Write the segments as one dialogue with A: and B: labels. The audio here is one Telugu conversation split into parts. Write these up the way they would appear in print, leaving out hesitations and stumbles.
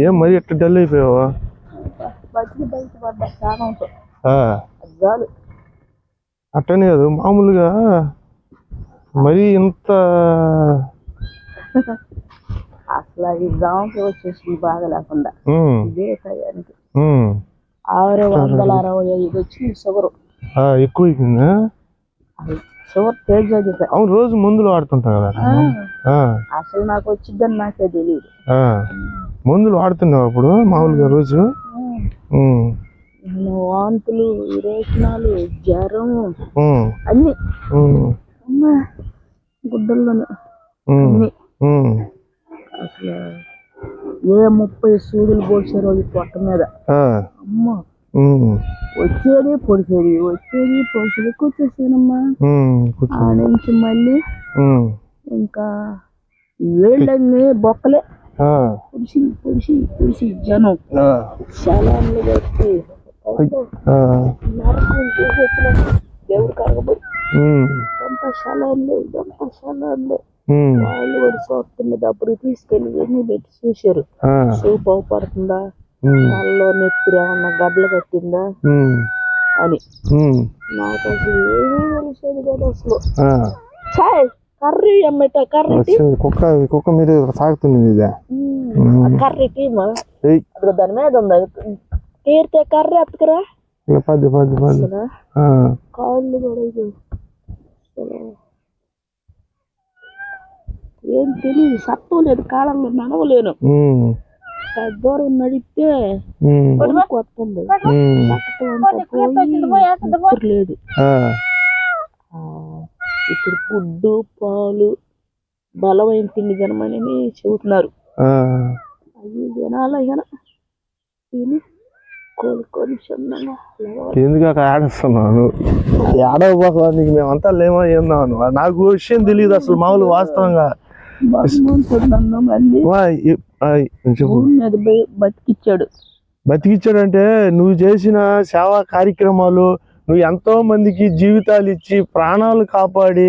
A: ఏం మరి ఎట్లా డల్ అయిపోయావా? అట్టనే కాదు మామూలుగా మరి ఇంత
B: అసలు అది జామకి వచ్చేసి బాగా లేకుండా ఇదే టయానికి 665 వచ్చింది షుగర్.
A: ఎక్కువ అయిపోయిందా?
B: షుగర్ తేజ్.
A: అవును, రోజు మందులు వాడుతుంటా కదా.
B: అసలు నాకు వచ్చిందని నాకే తెలియదు.
A: మందులు వాడుతున్నావు అప్పుడు మామూలుగా రోజు?
B: వాంతులు, విరేచనాలు, జ్వరం అన్ని గుడ్డల్లోనే అన్ని. అసలు ఏ 30 సూదులు పోసారో ఈ పొట్ట మీద. అమ్మ వచ్చేది పొడిచేది, వచ్చేది పొడిచేది. కూర్చోసేనమ్మా. ఆ నుంచి మళ్ళీ ఇంకా ఏళ్ళన్నీ బొక్కలే పొడిచి పొడిచి పొడిచి జనం శలాన్లు పెట్టి నరకం చేసి వచ్చిన దేవుడు కరగబోయి ఇదంతా శలాన్లే, ఇదంతా శలాన్లే. వాళ్ళు కూడా చూస్తున్న డబ్బులు తీసుకెళ్ళి ఎన్ని పెట్టి చూశారు. సూప్ అవపడుతుందా, వాళ్ళలో నెత్తిరి ఏమన్నా గడ్డలు కట్టిందా అని. నాకు అసలు ఏమీ తెలిసేది కదా అసలు. చాయ్ కర్రీ అమ్మట కర్రీ
A: కుక్క మీరు సాగుతుంది
B: కర్రీ టీమ్ అక్కడ దాని మీద ఉంది. తీరితే కర్రీ ఎత్తుకురా కాళ్ళు కూడా ఏం తెలియదు. సత్తం లేదు, కాలంలో నడవలేను. దూరం నడిస్తే వస్తుంది లేదు. ఇప్పుడు గుడ్డు పాలు బలమైన తిండి జనమని చెబుతున్నారు. అది జనాలు తిని కోలుకొని
A: ఎందుకు అక్కడ ఆడేస్తున్నాను? ఆడవబోక నీకు మేమంతా లేమో ఏందాను. నాకు విషయం తెలియదు అసలు మామూలు వాస్తవంగా. బతికిచ్చాడంటే నువ్వు చేసిన సేవా కార్యక్రమాలు, నువ్వు ఎంతో మందికి జీవితాలు ఇచ్చి ప్రాణాలు కాపాడి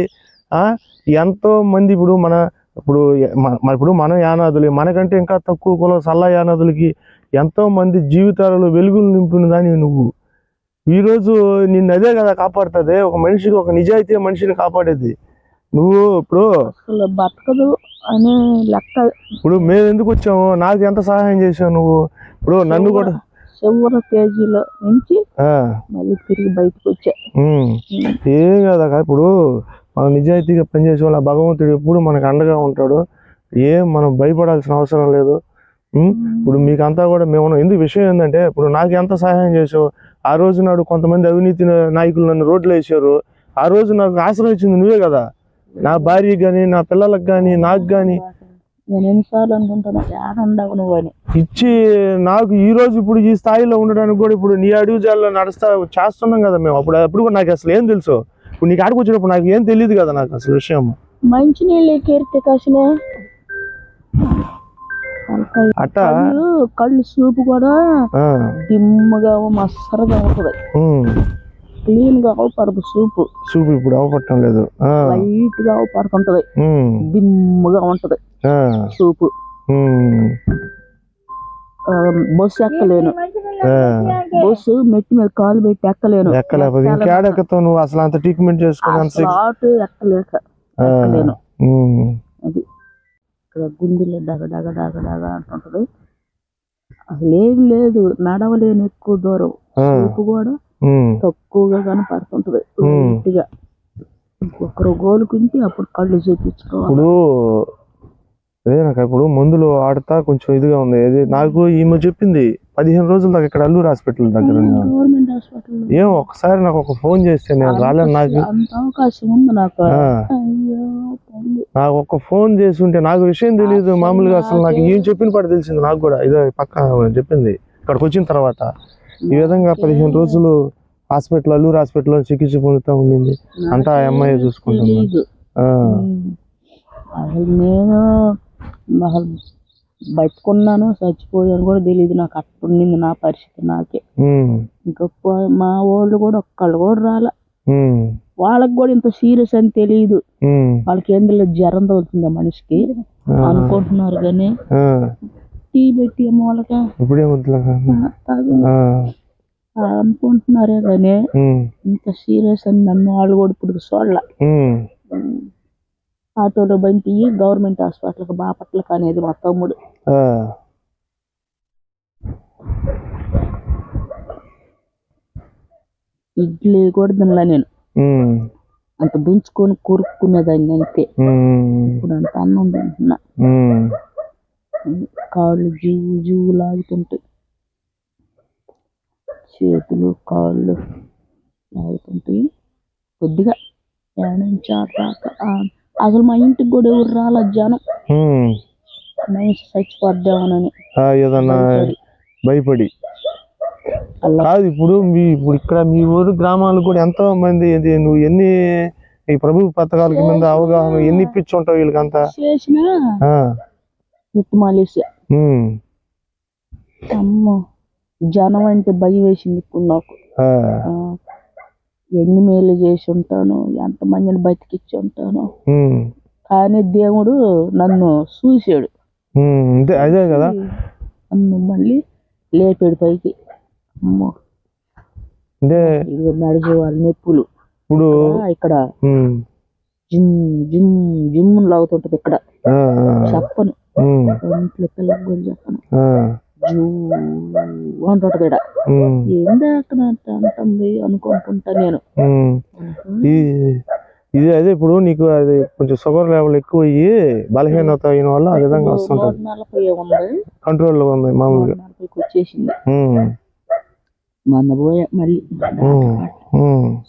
A: ఎంతో మంది ఇప్పుడు మన యానాదులు మనకంటే ఇంకా తక్కువ కులం సల్లా యానాదులకి ఎంతో మంది జీవితాలలో వెలుగులు నింపిన దాన్ని నువ్వు. ఈరోజు నిన్ను అదే కదా కాపాడుతుంది. ఒక మనిషికి, ఒక నిజాయితీ మనిషిని కాపాడేది నువ్వు. ఇప్పుడు
B: బతకదు అనే లెక్క.
A: ఇప్పుడు మేము ఎందుకు వచ్చాము? నాకు ఎంత సహాయం చేసావు నువ్వు. ఇప్పుడు నన్ను కూడా
B: చివరి పేజీలో నుంచి మళ్ళీ తిరిగి బయటకు వచ్చా.
A: ఏం కదా ఇప్పుడు మనం నిజాయితీగా పనిచేసే వాళ్ళ భగవంతుడు ఎప్పుడు మనకు అండగా ఉంటాడు. మనం భయపడాల్సిన అవసరం లేదు. ఇప్పుడు మీకంతా కూడా మేము ఎందుకు విషయం ఏంటంటే, ఇప్పుడు నాకు ఎంత సహాయం చేసావు. ఆ రోజు నాడు కొంతమంది అవినీతి నాయకులు నన్ను రోడ్లు వేసారు. ఆ రోజు నాకు ఆశ్రయం ఇచ్చింది నువ్వే కదా. నా భార్యకి కానీ, నా పిల్లలకు కానీ, నాకు కానీ ఇచ్చి నాకు ఈ రోజు ఇప్పుడు ఈ స్థాయిలో ఉండడానికి కూడా ఇప్పుడు నీ అడుగు జాల్లో చేస్తున్నాం కదా మేము. అప్పుడు కూడా నాకు అసలు ఏం తెలుసు. ఇప్పుడు నీకు ఆడికి వచ్చినప్పుడు నాకు ఏం తెలియదు కదా నాకు అసలు విషయం.
B: మంచి నీళ్ళు
A: అట్ట
B: కళ్ళు సూపు కూడా దిమ్మగా మసరగా ఉంటది. క్లీన్ గా అవపడదు సూపు.
A: ఇప్పుడు అవపడటం లేదు,
B: లైట్ గా అవపడుతుంటది, దిమ్మగా ఉంటది సూపు. బస్సు ఎక్కలేను, బస్సు మెట్టి మీద కాలు పెట్టి ఎక్కలేను.
A: నువ్వు అసలు అంత ట్రీట్మెంట్ చేసుకోవాలి.
B: ఆటో ఎక్కలేను. అది ఇక్కడ గుండెలో డగ అంటుంటది. అసలు ఏం లేదు, నడవలేను ఎక్కువ దూరం. సూపు కూడా తక్కువగా కనపడుతుంటది. లైట్గా ఒక్కరు గోలుకుంటే అప్పుడు కళ్ళు చూపించుకోవాలి.
A: ఇప్పుడు మందులు ఆడతా కొంచెం ఇదిగా ఉంది. నాకు ఈమె చెప్పింది 15 రోజుల దాకా ఇక్కడ అల్లూరు హాస్పిటల్ దగ్గర.
B: గవర్నమెంట్ హాస్పిటల్
A: ఏం ఒక్కసారి నాకు ఒక ఫోన్ చేస్తే నేను రాలేను. నాకు
B: అంత అవకాశం ఉంది నాకు
A: ఒక ఫోన్ చేసి ఉంటే నాకు విషయం తెలియదు మామూలుగా. అసలు నాకు ఏం చెప్పిన పాటు తెలిసింది నాకు కూడా. ఇదే పక్క చెప్పింది ఇక్కడికి వచ్చిన తర్వాత. ఈ విధంగా 15 రోజులు అల్లూరు హాస్పిటల్లో చికిత్స పొందుతూ ఉండింది. అంతా ఆ అమ్మాయి చూసుకుంటుంది.
B: అసలు నేను బతుకున్నాను చచ్చిపోయాను కూడా తెలియదు నాకు. అట్టుండింది నా పరిస్థితి నాకే. ఇంకా మా వాళ్ళు కూడా ఒక్కళ్ళు కూడా రాలే. వాళ్ళకి కూడా ఇంత సీరియస్ అని తెలియదు. వాళ్ళకి ఎందులో జ్వరం తగులుతుందా మనిషికి అనుకుంటున్నారు కానీ టీ పెట్టి అమ్మ వాళ్ళకి
A: ఇప్పుడే వద్దులే
B: తాగు అనుకుంటున్నారే కానీ ఇంత సీరియస్ అని నన్ను వాళ్ళు కూడా ఇప్పుడు చూడాల. ఆటోలో బండి గవర్నమెంట్ హాస్పిటల్కి బాపట్లకి అనేది మా తమ్ముడు. ఇడ్లీ కూడా తినలా నేను, అంత దుంచుకొని కూరుక్కునేదాన్ని అంతే. ఇప్పుడు అంత అన్నం తింటున్నా, కాళ్ళు జీవు జీవు లాగుతుంటాయి, చేతులు కాళ్ళు లాగుతుంటాయి. కొద్దిగా నుంచి రాక అసలు మా ఇంటికి కూడా ఎవరు రాల జనం, మనిషి చచ్చిపోద్దామనని
A: ఏదన్నా భయపడి కాదు. ఇప్పుడు ఇక్కడ మీ ఊరు గ్రామాలు కూడా ఎంతో మంది నువ్వు ఎన్ని ఈ ప్రభు పథకాల కింద అవగాహన ఎన్ని ఇప్పించుంటావు వీళ్ళకంతా
B: చేసిన మాలేసియా. అమ్మ జనం అంటే భయం వేసింది ఇప్పుడు నాకు. ఎన్ని మేలు చేసి ఉంటాను, ఎంతమందిని బతికిచ్చి ఉంటాను, కానీ దేవుడు నన్ను చూసాడు.
A: అదే కదా,
B: నన్ను మళ్ళీ లేపాడు పైకి. అమ్మో నడిచే వాళ్ళ నొప్పులు ఇప్పుడు ఇక్కడ జిమ్ జిమ్ జిమ్ లాగుతుంటది ఇక్కడ. చెప్పను ఇంట్లో పిల్లలకు కూడా చెప్పను, జూ అంటుంటది ఇక్కడ. ఏందా అక్కడ అంటుంది అనుకుంటా నేను.
A: ఇది అదే ఇప్పుడు నీకు అది కొంచెం షుగర్ లెవెల్ ఎక్కువ అయ్యి బలహీనత అయిన వల్ల ఆ విధంగా వస్తుంటది.
B: 140
A: కంట్రోల్లో ఉంది మామూలుగా,
B: 140 వచ్చేసింది. మొన్న పోయా మళ్ళీ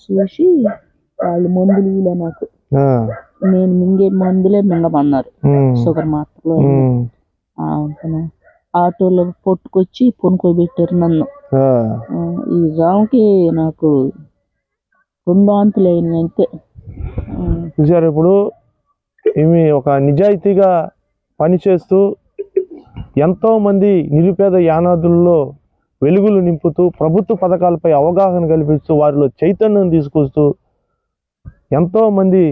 B: చూసి వాళ్ళు మందులు నాకు, నేను మింగే మందులే మింగమన్నారు, షుగర్ మాత్రలు. ఆటోలో పొట్టుకొచ్చి పొనుకోబెట్టారు నన్ను. ఈ జాముకి నాకు 2 వాంతులు అయినాయి అంతే.
A: చూసారు, ఇప్పుడు ఈమె ఒక నిజాయితీగా పనిచేస్తూ ఎంతో మంది నిరుపేద యానాదుల్లో వెలుగులు నింపుతూ ప్రభుత్వ పథకాలపై అవగాహన కల్పిస్తూ వారిలో చైతన్యం తీసుకొస్తూ ఎంతోమంది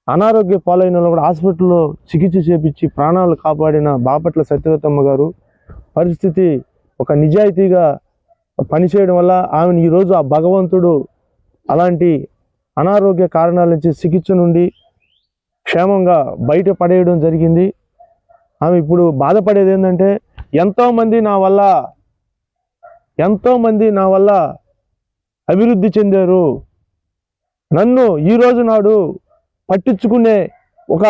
A: అనారోగ్య పాలైన వాళ్ళు కూడా హాస్పిటల్లో చికిత్స చేపించి ప్రాణాలు కాపాడిన బాపట్ల సత్యవతమ్మ గారు పరిస్థితి ఒక నిజాయితీగా పనిచేయడం వల్ల ఆమెను ఈరోజు ఆ భగవంతుడు అలాంటి అనారోగ్య కారణాల నుంచి చికిత్స నుండి క్షేమంగా బయట పడేయడం జరిగింది. ఆమె ఇప్పుడు బాధపడేది ఏంటంటే ఎంతోమంది నా వల్ల అభివృద్ధి చెందారు, నన్ను ఈరోజు నాడు పట్టించుకునే ఒక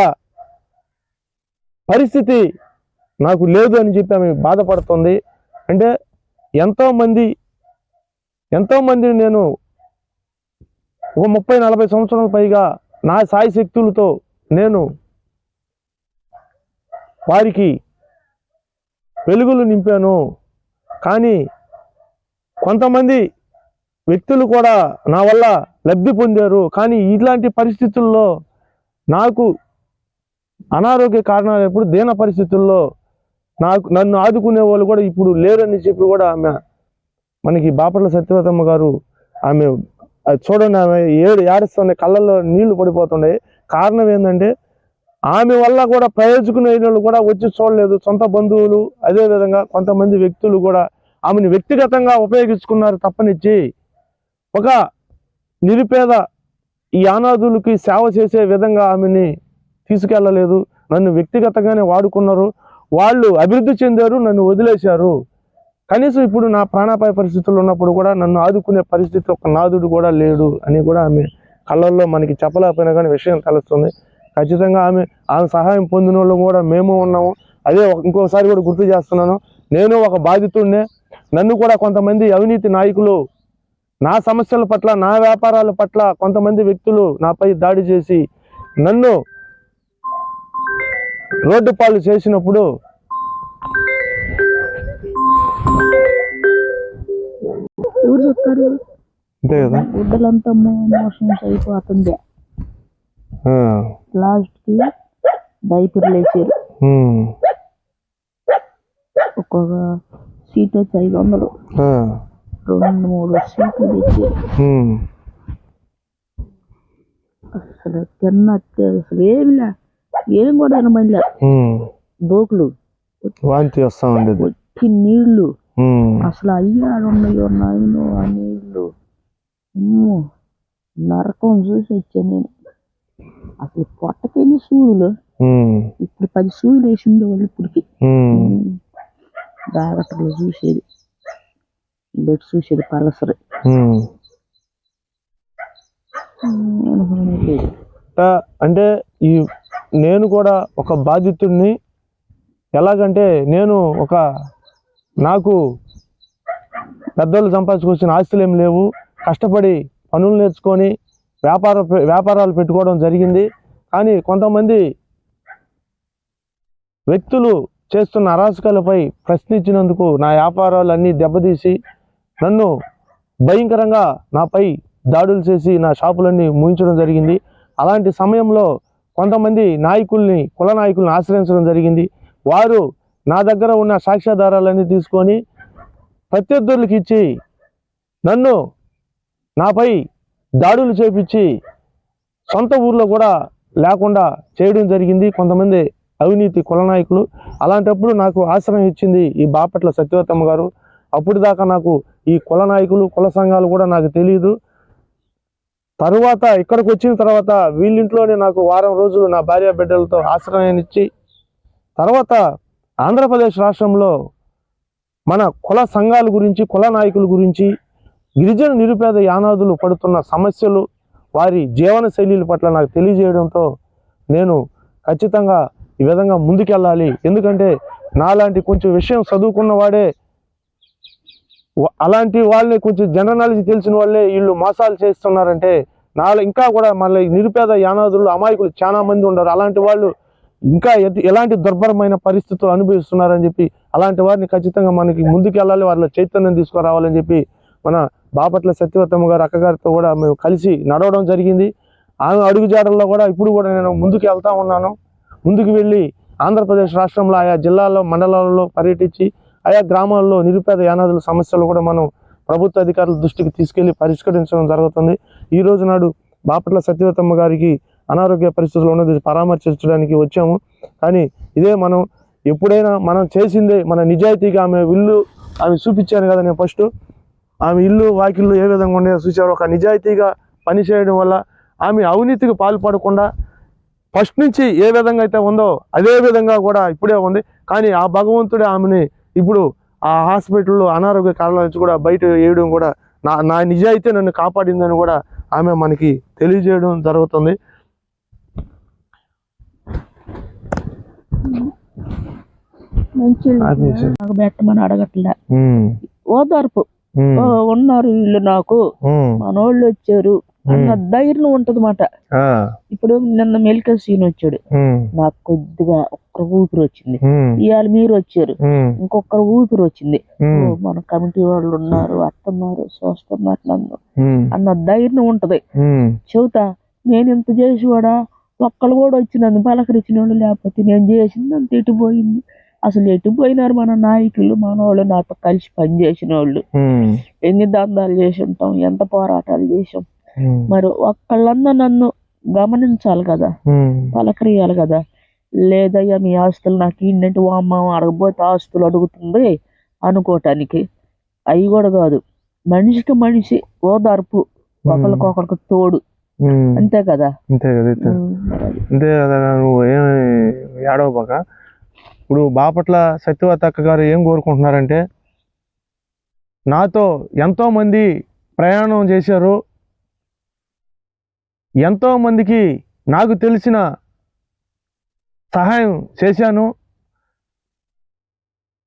A: పరిస్థితి నాకు లేదు అని చెప్పి ఆమె బాధపడుతుంది. అంటే ఎంతోమంది నేను ఒక 30-40 సంవత్సరాల పైగా నా సాయి శక్తులతో నేను వారికి వెలుగులు నింపాను. కానీ కొంతమంది వ్యక్తులు కూడా నా వల్ల లబ్ధి పొందారు. కానీ ఇట్లాంటి పరిస్థితుల్లో నాకు అనారోగ్య కారణాలు ఎప్పుడు దీన పరిస్థితుల్లో నన్ను ఆదుకునే వాళ్ళు కూడా ఇప్పుడు లేరని చెప్పి కూడా ఆమె మనకి బాపట్ల సత్యవతమ్మ గారు ఆమె చూడండి, ఆమె ఏడుస్తుంది, కళ్ళల్లో నీళ్లు పడిపోతున్నాయి. కారణం ఏంటంటే ఆమె వల్ల కూడా ప్రయోజకులైన వాళ్ళు కూడా వచ్చి చూడలేదు, సొంత బంధువులు, అదేవిధంగా కొంతమంది వ్యక్తులు కూడా ఆమెను వ్యక్తిగతంగా ఉపయోగించుకున్నారు తప్పనిచ్చి ఒక నిరుపేద ఈ అనాథులకి సేవ చేసే విధంగా ఆమెని తీసుకెళ్ళలేదు. నన్ను వ్యక్తిగతంగానే వాడుకున్నారు, వాళ్ళు అభివృద్ధి చెందారు, నన్ను వదిలేశారు. కనీసం ఇప్పుడు నా ప్రాణాపాయ పరిస్థితుల్లో ఉన్నప్పుడు కూడా నన్ను ఆదుకునే పరిస్థితి ఒక నాదుడు కూడా లేడు అని కూడా ఆమె కళ్ళల్లో మనకి చెప్పలేకపోయినా కానీ విషయం తెలుస్తుంది. ఖచ్చితంగా ఆమె సహాయం పొందిన వాళ్ళు కూడా మేము ఉన్నాము. అదే ఇంకోసారి కూడా గుర్తు చేస్తున్నాను, నేను ఒక బాధితుడినే. నన్ను కూడా కొంతమంది అవినీతి నాయకులు నా సమస్యల పట్ల, నా వ్యాపారాల పట్ల కొంతమంది వ్యక్తులు నాపై దాడి చేసి నన్ను రోడ్డు పాలు చేసినప్పుడు
B: ఎవరు చెప్తారు?
A: అంతే కదా,
B: గుడ్డలంతా మోషన్స్ అయిపోతుంది. లాస్ట్ కి డైపర్లు వేసారు. ఒక్కొక్క సీట్ వచ్చి 500, 2-3 సీట్లు తెచ్చారు. అసలు అసలు ఏం కూడా మళ్ళీ దోకులు
A: వాంతి వస్తా ఉండేది.
B: ఒట్టి నీళ్లు అసలు అయ్యాడున్నాయో నాయను ఆ నీళ్లు. నరకం చూసి వచ్చాను నేను. అసలు పొట్టకైనా సూదులు, ఇప్పుడు 10 సూదులు వేసి ఉండేవాళ్ళు ఇప్పటికి. డాక్టర్లు చూసేది, బెడ్ చూసేది పలసరి.
A: అంటే ఈ నేను కూడా ఒక బాధితుడిని. ఎలాగంటే నేను నాకు పెద్దోళ్ళు సంపాదించుకొచ్చిన ఆస్తులు ఏమి లేవు. కష్టపడి పనులు నేర్చుకొని వ్యాపారాలు పెట్టుకోవడం జరిగింది. కానీ కొంతమంది వ్యక్తులు చేస్తున్న అరాచకాలపై ప్రశ్నించినందుకు నా వ్యాపారాలన్నీ దెబ్బతీసి నన్ను భయంకరంగా నాపై దాడులు చేసి నా షాపులన్నీ మూయించడం జరిగింది. అలాంటి సమయంలో కొంతమంది కుల నాయకుల్ని ఆశ్రయించడం జరిగింది. వారు నా దగ్గర ఉన్న సాక్ష్యాధారాలన్నీ తీసుకొని ప్రత్యర్థులకు ఇచ్చి నాపై దాడులు చేపించి సొంత ఊర్లో కూడా లేకుండా చేయడం జరిగింది కొంతమంది అవినీతి కుల నాయకులు. అలాంటప్పుడు నాకు ఆశ్రయం ఇచ్చింది ఈ బాపట్ల సత్యవతమ్మ గారు. అప్పుడు దాకా నాకు ఈ కుల నాయకులు కుల సంఘాలు కూడా నాకు తెలియదు. తరువాత ఇక్కడికి వచ్చిన తర్వాత వీళ్ళింట్లోనే నాకు వారం రోజులు నా భార్య బిడ్డలతో ఆశ్రయాన్ని ఇచ్చి, తర్వాత ఆంధ్రప్రదేశ్ రాష్ట్రంలో మన కుల సంఘాల గురించి, కుల నాయకుల గురించి, గిరిజన నిరుపేద యానాదులు పడుతున్న సమస్యలు, వారి జీవన శైలిల పట్ల నాకు తెలియజేయడంతో నేను ఖచ్చితంగా ఈ విధంగా ముందుకెళ్ళాలి. ఎందుకంటే నాలాంటి కొంచెం విషయం చదువుకున్న వాడే, అలాంటి వాళ్ళని కొంచెం జనరల్ నాలెడ్జ్ తెలిసిన వాళ్ళే వీళ్ళు మోసాలు చేస్తున్నారంటే ఇంకా కూడా మళ్ళీ నిరుపేద యానాదులు అమాయకులు చాలా మంది ఉన్నారు. అలాంటి వాళ్ళు ఇంకా ఎలాంటి దుర్భరమైన పరిస్థితులు అనుభవిస్తున్నారని చెప్పి అలాంటి వారిని ఖచ్చితంగా మనకి ముందుకెళ్ళాలి, వారిలో చైతన్యం తీసుకురావాలని చెప్పి మన బాపట్ల సత్యవతమ్మ గారు అక్కగారితో కూడా మేము కలిసి నడవడం జరిగింది. ఆమె అడుగుజాడల్లో కూడా ఇప్పుడు కూడా నేను ముందుకు వెళ్తా ఉన్నాను. ముందుకు వెళ్ళి ఆంధ్రప్రదేశ్ రాష్ట్రంలో ఆయా జిల్లాల్లో మండలాల్లో పర్యటించి ఆయా గ్రామాల్లో నిరుపేద యానాదుల సమస్యలు కూడా మనం ప్రభుత్వ అధికారుల దృష్టికి తీసుకెళ్లి పరిష్కరించడం జరుగుతుంది. ఈ రోజు నాడు బాపట్ల సత్యవతమ్మ గారికి అనారోగ్య పరిస్థితులు ఉన్నది పరామర్శించడానికి వచ్చాము. కానీ ఇదే మనం ఎప్పుడైనా మనం చేసిందే మన నిజాయితీగా ఆమె చూపించాను కదా నేను ఫస్ట్. ఆమె ఇల్లు వాకిళ్ళు ఏ విధంగా ఉండేదో చూసారు. ఒక నిజాయితీగా పనిచేయడం వల్ల ఆమె అవినీతికి పాల్పడకుండా ఫస్ట్ నుంచి ఏ విధంగా అయితే ఉందో అదే విధంగా కూడా ఇప్పుడే ఉంది. కానీ ఆ భగవంతుడే ఆమెని ఇప్పుడు ఆ హాస్పిటల్లో అనారోగ్య కారణాల నుంచి కూడా బయట వేయడం కూడా నా నిజాయితీ నన్ను కాపాడిందని కూడా ఆమె మనకి తెలియజేయడం జరుగుతుంది.
B: నాకు పెట్టమని అడగట్లే, ఓదార్పు ఉన్నారు వీళ్ళు, నాకు మనోళ్ళు వచ్చారు అన్న ధైర్యం ఉంటది మాట. ఇప్పుడు నిన్న మెడికల్ సీన్ వచ్చాడు, నాకు కొద్దిగా ఒక్క ఊపిరి వచ్చింది. ఇవాళ మీరు వచ్చారు, ఇంకొకరు ఊపిరి వచ్చింది. మన కమిటీ వాళ్ళు ఉన్నారు, అత్తన్నారు, చూస్తున్నారు నన్ను అన్న ధైర్యం ఉంటది. చెబుతా, నేను ఇంత చేసేవాడా, ఒక్కళ్ళు కూడా వచ్చి నన్ను పలకరించిన వాళ్ళు లేకపోతే నేను చేసింది అంత ఎటుపోయింది. అసలు ఎటుపోయినారు మన నాయకులు, మన వాళ్ళు, నాతో కలిసి పనిచేసిన వాళ్ళు. ఎన్ని దందాలు చేసి ఉంటాం, ఎంత పోరాటాలు చేసాం. మరి ఒక్కళ్ళన్నా నన్ను గమనించాలి కదా, పలకరియాలి కదా. లేదయ్యా మీ ఆస్తులు నాకు ఏంటంటే అమ్మ అడగబోతే ఆస్తులు అడుగుతుంది అనుకోవటానికి అవి కూడా కాదు. మనిషికి మనిషి ఓదార్పు, ఒకరికొకరికి తోడు, అంతే కదా.
A: అంతే కదా. నువ్వు ఏమి ఏడవబాక. ఇప్పుడు బాపట్ల సత్యవతి అక్క గారు ఏం కోరుకుంటున్నారంటే, నాతో ఎంతోమంది ప్రయాణం చేశారు, ఎంతోమందికి నాకు తెలిసిన సహాయం చేశాను.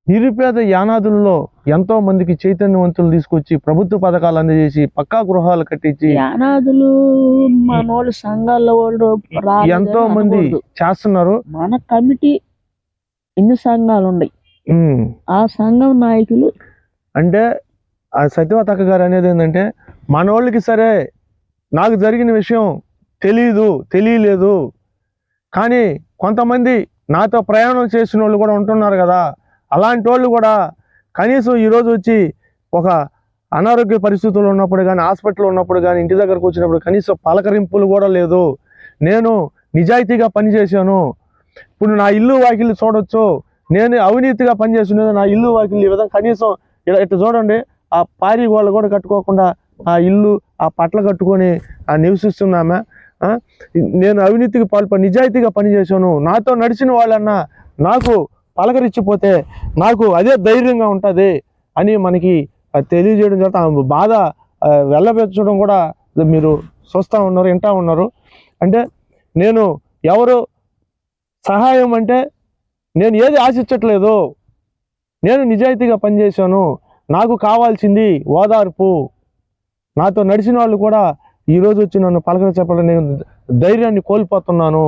A: నిరుపేద యానాదుల్లో ఎంతో మందికి చైతన్యవంతులు తీసుకొచ్చి ప్రభుత్వ పథకాలు అందజేసి పక్కా గృహాలు కట్టించి
B: యానాదులు మనోళ్ళు సంఘాల వాళ్ళు
A: ఎంతో మంది చేస్తున్నారు.
B: మన కమిటీ ఎన్ని సంఘాలు ఉన్నాయి, ఆ సంఘం నాయకులు
A: అంటే ఆ సత్యవతి అక్క గారు అనేది ఏంటంటే, మనోళ్ళకి సరే నాకు జరిగిన విషయం తెలియలేదు, కానీ కొంతమంది నాతో ప్రయాణం చేసిన వాళ్ళు కూడా ఉంటున్నారు కదా, అలాంటి వాళ్ళు కూడా కనీసం ఈరోజు వచ్చి ఒక అనారోగ్య పరిస్థితుల్లో ఉన్నప్పుడు కానీ, హాస్పిటల్లో ఉన్నప్పుడు కానీ, ఇంటి దగ్గరకు వచ్చినప్పుడు కనీసం పలకరింపులు కూడా లేదు. నేను నిజాయితీగా పనిచేశాను. ఇప్పుడు నా ఇల్లు వాకిళ్ళు చూడొచ్చు, నేను అవినీతిగా పనిచేస్తున్నది, నా ఇల్లు వాకిలు ఈ విధంగా కనీసం ఇట్లా చూడండి, ఆ పారి వాళ్ళు కూడా కట్టుకోకుండా ఆ ఇల్లు ఆ పట్ల కట్టుకొని నివసిస్తున్నామే. నేను అవినీతికి నిజాయితీగా పనిచేశాను, నాతో నడిచిన వాళ్ళన్నా నాకు పలకరించిపోతే నాకు అదే ధైర్యంగా ఉంటుంది అని మనకి తెలియజేయడం జరుగుతుంది. ఆ బాధ వెళ్ళబెచ్చడం కూడా మీరు చూస్తూ ఉన్నారు, వింటూ ఉన్నారు. అంటే నేను ఎవరు సహాయం అంటే నేను ఏది ఆశించట్లేదు, నేను నిజాయితీగా పనిచేశాను, నాకు కావాల్సింది ఓదార్పు. నాతో నడిచిన వాళ్ళు కూడా ఈరోజు వచ్చి నన్ను పలకరించడం నేను ధైర్యాన్ని కోల్పోతున్నాను,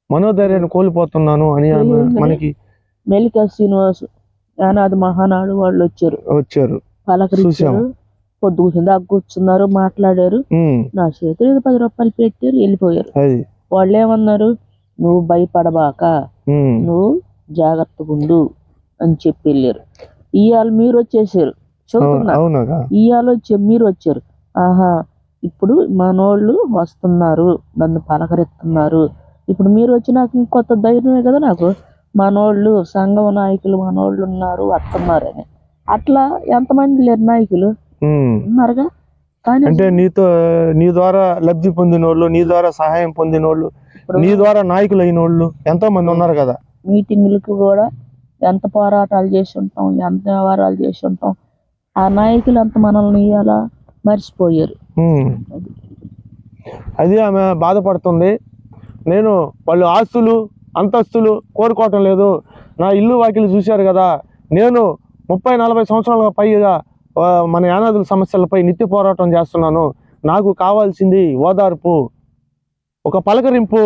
A: మనోధైర్యాన్ని కోల్పోతున్నాను అని మనకి
B: మెలికా శ్రీనివాస్ యానాది మహానాడు వాళ్ళు వచ్చారు పలకరించారు, పొద్దు కూర్చుంది దాకా కూర్చున్నారు, మాట్లాడారు, నా చేతులు 10 రూపాయలు పెట్టారు, వెళ్ళిపోయారు. వాళ్ళు ఏమన్నారు, నువ్వు భయపడబాక, నువ్వు జాగ్రత్తగా ఉండు అని చెప్పి వెళ్ళారు. ఇవాళ మీరు వచ్చేసారు, చదువుతున్నా, ఇవాళ మీరు వచ్చారు, ఆహా ఇప్పుడు మనోళ్ళు వస్తున్నారు, నన్ను పలకరిస్తున్నారు, ఇప్పుడు మీరు వచ్చి నాకు ఇంకొత్త ధైర్యమే కదా నాకు, మనోళ్ళు సంఘం నాయకులు మనోళ్ళు ఉన్నారు వస్తున్నారు అని. అట్లా ఎంతమంది లేరు నాయకులు ఉన్నారుగా. కానీ
A: అంటే నీ ద్వారా లబ్ధి పొందిన వాళ్ళు, నీ ద్వారా సహాయం పొందిన వాళ్ళు, నీ ద్వారా నాయకులు అయిన వాళ్ళు ఎంతో మంది ఉన్నారు కదా.
B: మీటింగులకు కూడా ఎంత పోరాటాలు చేసి ఉంటాం, ఎంత వ్యవహారాలు చేసి ఉంటాం, ఆ నాయకులు అంత మనల్ని ఇవాళ మర్చిపోయారు.
A: అది ఆమె బాధపడుతుంది. నేను వాళ్ళు ఆస్తులు అంతస్తులు కోరుకోవటం లేదు, నా ఇల్లు వాకిలు చూశారు కదా, నేను 30-40 సంవత్సరాలుగా పైగా మన యానాదుల సమస్యలపై నిత్య పోరాటం చేస్తున్నాను, నాకు కావాల్సింది ఓదార్పు, ఒక పలకరింపు.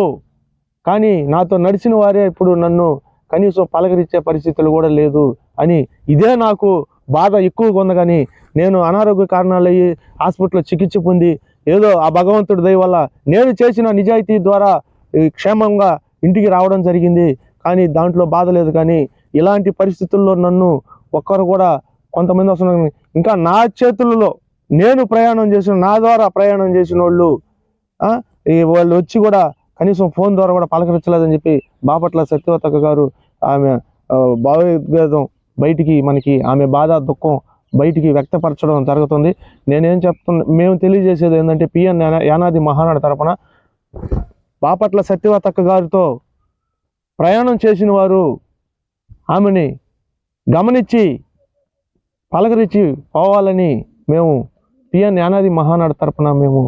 A: కానీ నాతో నడిచిన వారే ఇప్పుడు నన్ను కనీసం పలకరించే పరిస్థితులు కూడా లేదు అని ఇదే నాకు బాధ ఎక్కువగా ఉంది. కానీ నేను అనారోగ్య కారణాలు అయ్యి హాస్పిటల్లో చికిత్స పొంది ఏదో ఆ భగవంతుడి దయ వల్ల నేను చేసిన నిజాయితీ ద్వారా క్షేమంగా ఇంటికి రావడం జరిగింది. కానీ దాంట్లో బాధ లేదు. కానీ ఇలాంటి పరిస్థితుల్లో నన్ను ఒక్కరు కూడా కొంతమంది వస్తున్నారు, ఇంకా నా చేతులలో నేను ప్రయాణం చేసిన, నా ద్వారా ప్రయాణం చేసిన వాళ్ళు వచ్చి కూడా కనీసం ఫోన్ ద్వారా కూడా పలకరించలేదని చెప్పి బాపట్ల సత్యవతక్క గారు ఆమె భావోద్వేగం బయటికి మనకి ఆమె బాధ దుఃఖం బయటికి వ్యక్తపరచడం జరుగుతుంది. మేము తెలియజేసేది ఏంటంటే పిఎన్ యానాది మహానాడు తరపున బాపట్ల సత్యవతక్క గారితో ప్రయాణం చేసిన వారు ఆమెని గమనించి పలకరించి పోవాలని మేము పిఎన్ యానాది మహానాడు తరపున మేము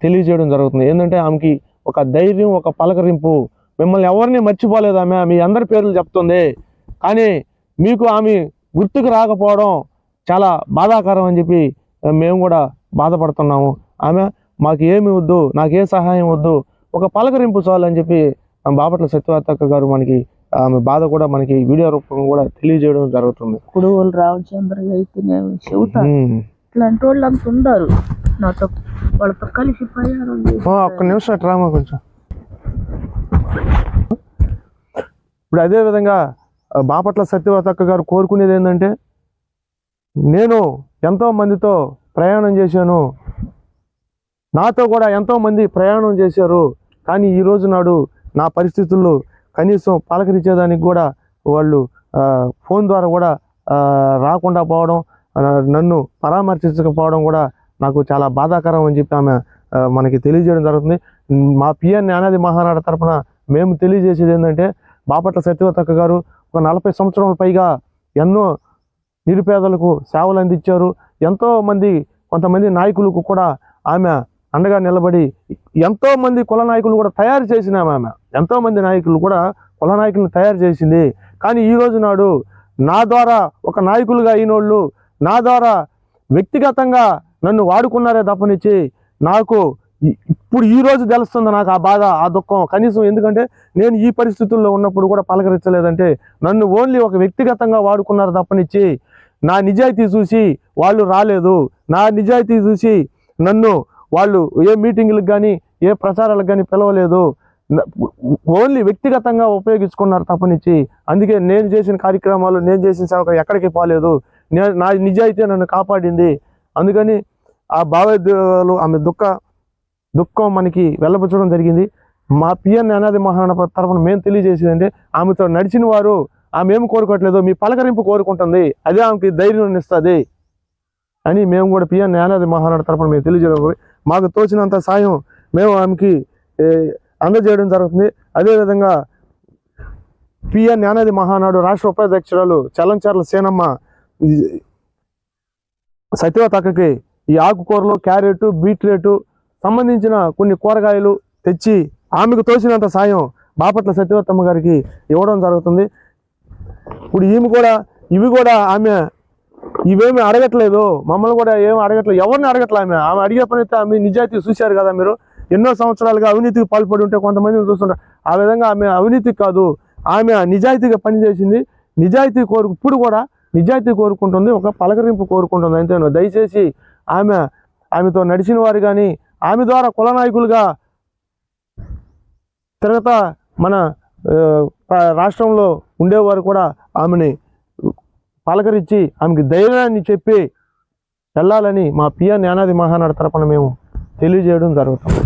A: తెలియజేయడం జరుగుతుంది. ఏంటంటే ఆమెకి ఒక ధైర్యం, ఒక పలకరింపు, మిమ్మల్ని ఎవరిని మర్చిపోలేదు ఆమె, మీ అందరి పేర్లు చెప్తుంది, కానీ మీకు ఆమె గుర్తుకు రాకపోవడం చాలా బాధాకరం అని చెప్పి మేము కూడా బాధపడుతున్నాము. ఆమె మాకు ఏమి వద్దు, నాకు ఏ సహాయం వద్దు, ఒక పలకరింపు చాలు అని చెప్పి బాపట్ల సత్యవతక్క గారు మనకి ఆమె బాధ కూడా మనకి వీడియో రూపంలో కూడా తెలియజేయడం జరుగుతుంది.
B: ఇప్పుడు వాళ్ళు రామచంద్ర అయితే చెబుతాను, ఇట్లాంటి వాళ్ళు అంత ఉండరు, నాతో వాళ్ళతో కలిసి ప్రయాణం.
A: ఒక్క నిమిషం రామా కొంచెం. ఇప్పుడు అదే విధంగా బాపట్ల సత్యవతక్క గారు కోరుకునేది ఏంటంటే, నేను ఎంతో మందితో ప్రయాణం చేశాను, నాతో కూడా ఎంతో మంది ప్రయాణం చేశారు, కానీ ఈరోజు నాడు నా పరిస్థితుల్లో కనీసం పలకరించేదానికి కూడా వాళ్ళు ఫోన్ ద్వారా కూడా రాకుండా పోవడం, నన్ను పరామర్శించకపోవడం కూడా నాకు చాలా బాధాకరం అని చెప్పి ఆమె మనకి తెలియజేయడం జరుగుతుంది. మా పిఎన్ యానాది మహానాడు తరపున మేము తెలియజేసేది ఏంటంటే, బాపట్ల సత్యవతక్క గారు ఒక 40 సంవత్సరాల పైగా ఎన్నో నిరుపేదలకు సేవలు అందించారు. కొంతమంది నాయకులకు కూడా ఆమె అండగా నిలబడి ఎంతోమంది కుల నాయకులు కూడా తయారు చేసిన ఆమె ఎంతోమంది నాయకులు కూడా కుల నాయకులను తయారు చేసింది. కానీ ఈరోజు నాడు నా ద్వారా ఒక నాయకులుగా అయినోళ్ళు నా ద్వారా వ్యక్తిగతంగా నన్ను వాడుకున్నారే తప్పనిచ్చి నాకు ఇప్పుడు ఈరోజు తెలుస్తుంది నాకు ఆ బాధ, ఆ దుఃఖం. కనీసం ఎందుకంటే నేను ఈ పరిస్థితుల్లో ఉన్నప్పుడు కూడా పలకరించలేదంటే నన్ను ఓన్లీ ఒక వ్యక్తిగతంగా వాడుకున్నారు తప్పనిచ్చి నా నిజాయితీ చూసి వాళ్ళు రాలేదు. నా నిజాయితీ చూసి నన్ను వాళ్ళు ఏ మీటింగులకు కానీ ఏ ప్రచారాలకు కానీ పిలవలేదు. ఓన్లీ వ్యక్తిగతంగా ఉపయోగించుకున్నారు తప్పనిచ్చి. అందుకే నేను చేసిన కార్యక్రమాలు, నేను చేసిన సేవ ఎక్కడికి పోలేదు. నా నిజాయితీ నన్ను కాపాడింది. అందుకని ఆ భావోద్వేగాలు ఆమె దుఃఖం మనకి వెళ్ళబుచ్చడం జరిగింది. మా పిఎన్ యానాది మహానాడు తరపున మేము తెలియజేసేదంటే, ఆమెతో నడిచిన వారు ఆమె ఏం కోరుకోవట్లేదు, మీ పలకరింపు కోరుకుంటుంది, అదే ఆమెకి ధైర్యం ఇస్తుంది అని మేము కూడా పిఎన్ జ్ఞానాది మహానాడు తరపున మేము తెలియజేయడం, మాకు తోచినంత సాయం మేము ఆమెకి అందజేయడం జరుగుతుంది. అదేవిధంగా పిఎన్ జ్ఞానాది మహానాడు రాష్ట్ర ఉపాధ్యక్షురాలు చల్లంచర్ల సేనమ్మ సత్యవతి అక్కకి ఈ ఆకుకూరలు, క్యారెట్, బీట్రూట్ సంబంధించిన కొన్ని కూరగాయలు తెచ్చి ఆమెకు తోచినంత సాయం బాపట్ల సత్యవతమ్మ గారికి ఇవ్వడం జరుగుతుంది. ఇప్పుడు ఇవి కూడా ఆమె ఇవేమి అడగట్లేదు, మమ్మల్ని కూడా ఏమి అడగట్లేదు, ఎవరిని అడగట్లేదు. ఆమె అడిగే పని అయితే ఆమె నిజాయితీ చూశారు కదా మీరు. ఎన్నో సంవత్సరాలుగా అవినీతికి పాల్పడి ఉంటే కొంతమందిని చూస్తుంటారు. ఆ విధంగా ఆమె అవినీతికి కాదు, ఆమె నిజాయితీగా పనిచేసింది. ఇప్పుడు కూడా నిజాయితీ కోరుకుంటుంది, ఒక పలకరింపు కోరుకుంటుంది అంతే. దయచేసి ఆమెతో నడిచిన వారు కానీ, ఆమె ద్వారా కుల నాయకులుగా తిరగతా మన రాష్ట్రంలో ఉండేవారు కూడా ఆమెని పలకరించి ఆమెకి ధైర్యాన్ని చెప్పి వెళ్ళాలని మా పిఎన్ జ్ఞానాది మహానాడు తరపున మేము తెలియజేయడం జరుగుతుంది.